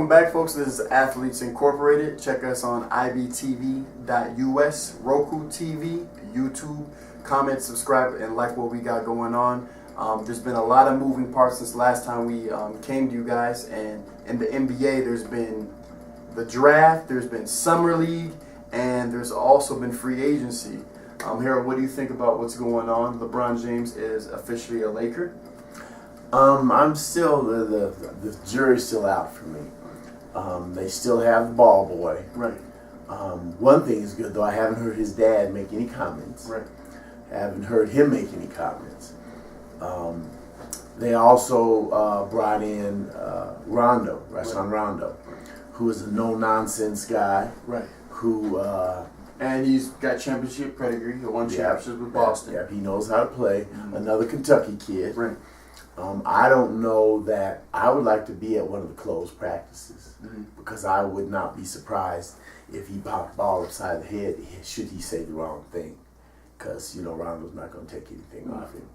Welcome back, folks. This is Athletes Incorporated. Check us on ibtv.us, Roku TV, YouTube. Comment, subscribe, and like what we got going on. There's been a lot of moving parts since last time we came to you guys. And in the NBA, there's been the draft, there's been Summer League, and there's also been free agency. Harold, what do you think about what's going on? LeBron James is officially a Laker. I'm still the jury's still out for me. They still have the ball boy. Right. One thing is good though. I haven't heard his dad make any comments. Right. I haven't heard him make any comments. They also brought in Rondo, Rajon Rondo, who is a no-nonsense guy. Right. Who and he's got championship pedigree. He won championships with Boston. Yeah, he knows how to play. Mm-hmm. Another Kentucky kid. Right. I don't know that I would like to be at one of the closed practices because I would not be surprised if he popped the ball upside the head should he say the wrong thing, because Rondo's not going to take anything off him.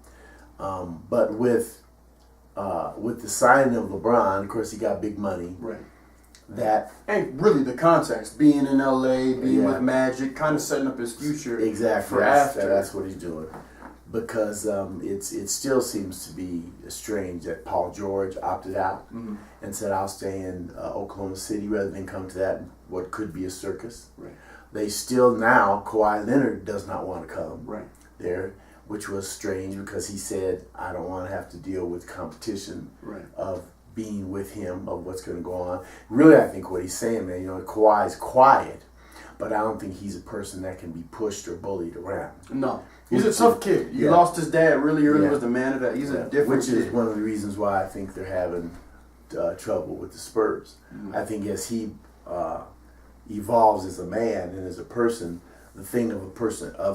But with the signing of LeBron, of course he got big money. Right. That and really the context, being in LA, being with Magic, kind of setting up his future. Exactly. For after. That's what he's doing. Because it still seems to be strange that Paul George opted out and said, I'll stay in Oklahoma City rather than come to that, what could be a circus. Right. They still now, Kawhi Leonard does not want to come there, which was strange because he said, I don't want to have to deal with competition of being with him, of what's going to go on. Really, I think what he's saying, man, Kawhi's quiet, but I don't think he's a person that can be pushed or bullied around. No. He's a tough kid. He lost his dad really early, was the man of that. He's a different kid. Which is one of the reasons why I think they're having trouble with the Spurs. I think as he evolves as a man and as a person, the thing of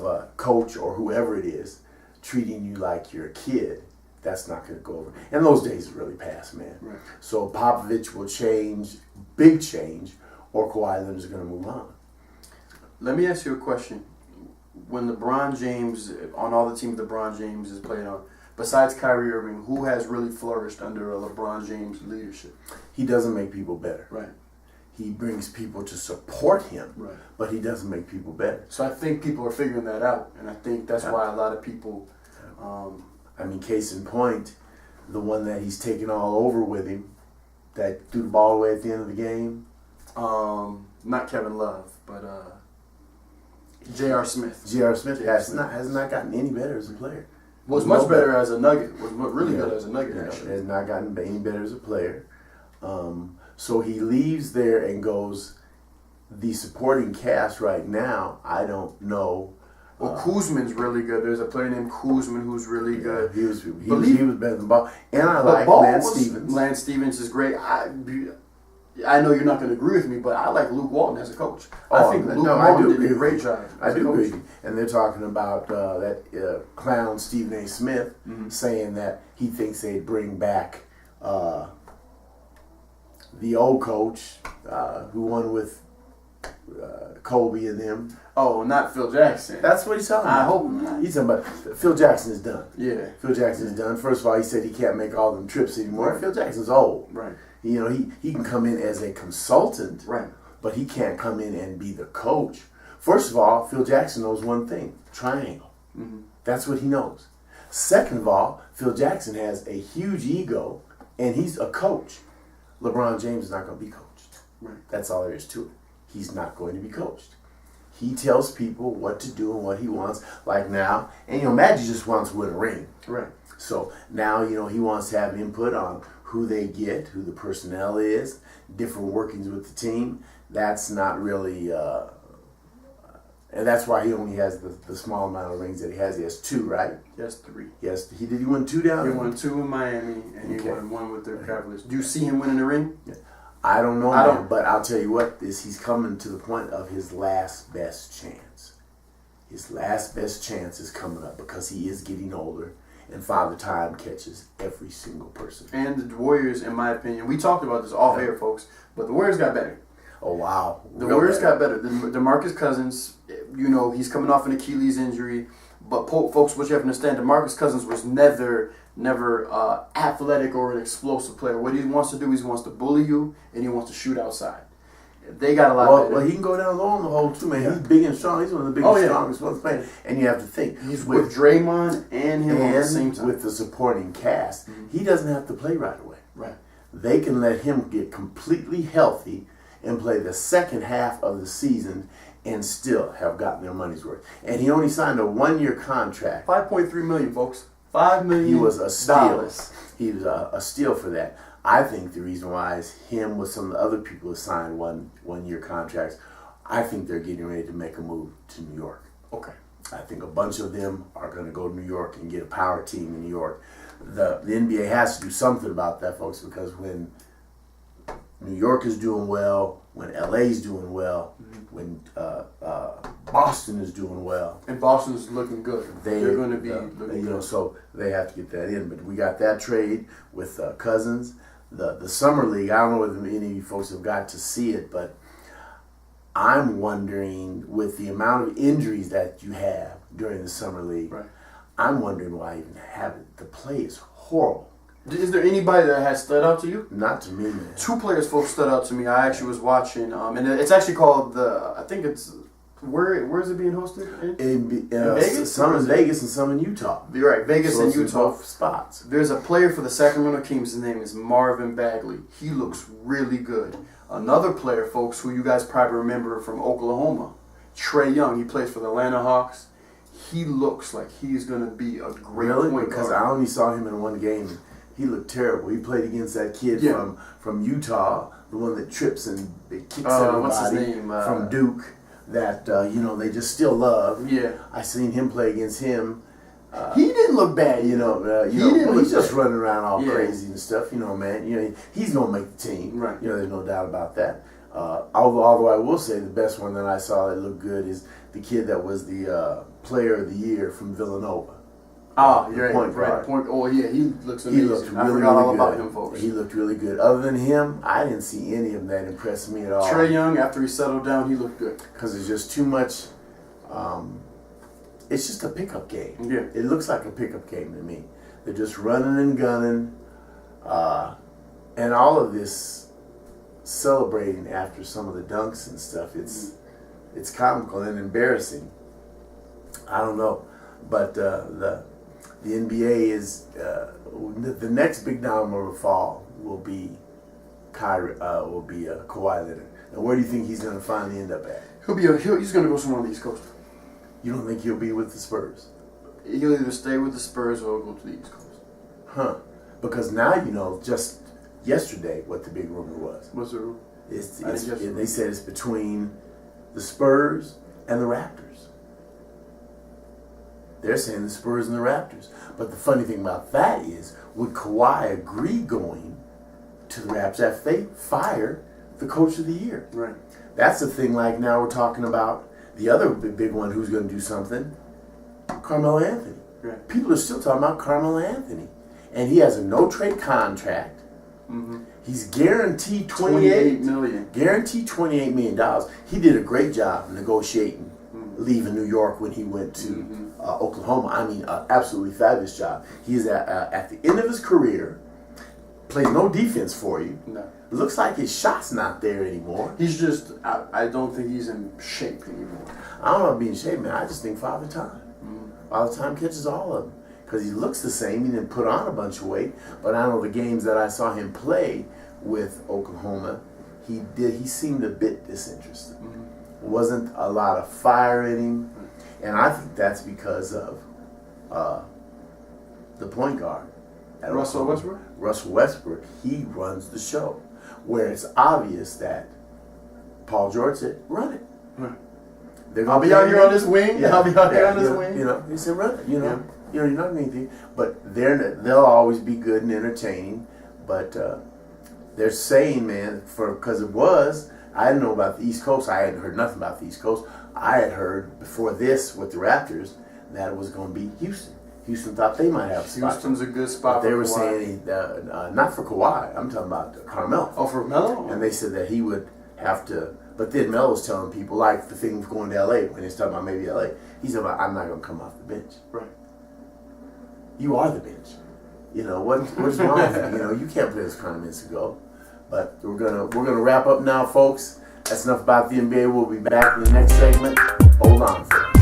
a coach or whoever it is, treating you like you're a kid, that's not going to go over. And those days are really past, man. Right. So Popovich will change, big change, or Kawhi Leonard is going to move on. Let me ask you a question. When LeBron James, on all the teams LeBron James is playing on, besides Kyrie Irving, who has really flourished under a LeBron James leadership? He doesn't make people better. Right. He brings people to support him, right, but he doesn't make people better. So I think people are figuring that out, and I think that's why a lot of people... case in point, the one that he's taken all over with him, that threw the ball away at the end of the game. Not Kevin Love, but J.R. Smith. J.R. Smith has not gotten any better as a player. Was much better as a Nugget. Was really good as a Nugget, actually. Has not gotten any better as a player. So he leaves there and goes, the supporting cast right now, I don't know. Well, Kuzman's really good. There's a player named Kuzman who's really good. He was better than Ball. And I like Lance Stevens. Lance Stevens is great. I know you're not going to agree with me, but I like Luke Walton as a coach. I think Luke Walton did a great job. I do agree. And they're talking about that clown Stephen A. Smith saying that he thinks they'd bring back the old coach who won with Kobe and them. Oh, not Phil Jackson. That's what he's talking about. I hope not. He's talking about Phil Jackson is done. Yeah. Phil Jackson is done. First of all, he said he can't make all them trips anymore. Right. Phil Jackson's old. Right. He can come in as a consultant. Right. But he can't come in and be the coach. First of all, Phil Jackson knows one thing: triangle. That's what he knows. Second of all, Phil Jackson has a huge ego, and he's a coach. LeBron James is not going to be coached. Right. That's all there is to it. He's not going to be coached. He tells people what to do and what he wants. Like now, and Magic just wants to win a ring. Right. So now, he wants to have input on who they get, who the personnel is, different workings with the team. That's not really, and that's why he only has the small amount of rings that he has. He has 2, right? He has 3. Yes. Did he win 2 down? He won 2 in Miami, and he won 1 with the Cavaliers. Do you see him winning the ring? Yeah. I don't know, but I'll tell you what, he's coming to the point of his last best chance. His last best chance is coming up because he is getting older, and Father Time catches every single person. And the Warriors, in my opinion, we talked about this off air, folks, but the Warriors got better. Oh, wow. The Warriors got better. DeMarcus Cousins, he's coming off an Achilles injury, but folks, what you have to understand, DeMarcus Cousins was never never athletic or an explosive player. What he wants to do is he wants to bully you and he wants to shoot outside. They got a lot better. Well, he can go down low on the hole too, man. Yeah. He's big and strong. He's one of the biggest, strongest ones playing. And you have to think. He's with Draymond and him on the same time. With the supporting cast, he doesn't have to play right away. Right. They can let him get completely healthy and play the second half of the season and still have gotten their money's worth. And he only signed a 1-year contract. $5.3 million, folks. $5 million. He was a steal. He was a steal for that. I think the reason why is him with some of the other people who signed 1-year contracts. I think they're getting ready to make a move to New York. Okay. I think a bunch of them are going to go to New York and get a power team in New York. The NBA has to do something about that, folks, because when New York is doing well, when LA is doing well, when Boston is doing well, and Boston's looking good, they're going to be looking good. So they have to get that in. But we got that trade with Cousins. The summer league, I don't know whether any of you folks have got to see it, but I'm wondering, with the amount of injuries that you have during the summer league, I'm wondering why even have it. The play is horrible. Is there anybody that has stood out to you? Not to me, man. 2 players, folks, stood out to me. I actually was watching, and it's actually called I think it's, where is it being hosted? In Vegas? Some in Vegas and some in Utah. You're right, Vegas and Utah. Both spots. There's a player for the Sacramento Kings. His name is Marvin Bagley. He looks really good. Another player, folks, who you guys probably remember from Oklahoma, Trae Young. He plays for the Atlanta Hawks. He looks like he's going to be a great point guard. Because I only saw him in one game. He looked terrible. He played against that kid from Utah, the one that trips and kicks everybody. What's his name? From Duke. That they just still love. Yeah, I seen him play against him. He didn't look bad. He's just running around all crazy and stuff. Man. He's gonna make the team. Right. There's no doubt about that. Although I will say the best one that I saw that looked good is the kid that was the Player of the Year from Villanova. You're right. He looks amazing. He looked really, I forgot all good. about him, folks. He looked really good. Other than him, I didn't see any of them that impressed me at all. Trae Young, after he settled down, he looked good. Because it's just too much. It's just a pickup game. Yeah. It looks like a pickup game to me. They're just running and gunning, and all of this celebrating after some of the dunks and stuff. It's comical and embarrassing. I don't know, but the NBA is the next big domino to fall will be Kawhi Leonard. And where do you think he's going to finally end up at? He's going to go somewhere on the East Coast. You don't think he'll be with the Spurs? He'll either stay with the Spurs or go to the East Coast. Huh? Because now just yesterday what the big rumor was. What's the rumor? They said it's between the Spurs and the Raptors. They're saying the Spurs and the Raptors. But the funny thing about that is, would Kawhi agree going to the Raptors after they fire the coach of the year? Right. That's the thing. Like now we're talking about the other big one who's going to do something, Carmelo Anthony. Right. People are still talking about Carmelo Anthony. And he has a no-trade contract. Mm-hmm. He's guaranteed $28 million. Guaranteed $28 million. He did a great job negotiating, leaving New York when he went to Oklahoma. I mean, absolutely fabulous job. He's at the end of his career, plays no defense for you. No. Looks like his shot's not there anymore. He's just, I don't think he's in shape anymore. I don't know about being in shape, man. I just think Father Time. Father Time catches all of them. Because he looks the same. He didn't put on a bunch of weight. But I know the games that I saw him play with Oklahoma, he seemed a bit disinterested. Wasn't a lot of fire in him. And I think that's because of the point guard. Russell Westbrook? Russell Westbrook. He runs the show. Where it's obvious that Paul George said, run it. I'll be out here on this wing. Yeah, I'll be out here on this wing. He said, run it. You're not anything. But they'll always be good and entertaining. But they're saying, man, because I didn't know about the East Coast. I hadn't heard nothing about the East Coast. I had heard before this with the Raptors that it was going to be Houston. Houston thought they might have a spot. Houston's a good spot. But they were saying not for Kawhi. I'm talking about Carmelo. Oh, for Melo? And they said that he would have to. But then Melo was telling people, like the thing of going to LA when he's talking about maybe LA. He said, "I'm not going to come off the bench." Right. You are the bench. what's wrong with you? You can't play those kind of minutes ago. But we're gonna wrap up now, folks. That's enough about the NBA. We'll be back in the next segment. Hold on, folks.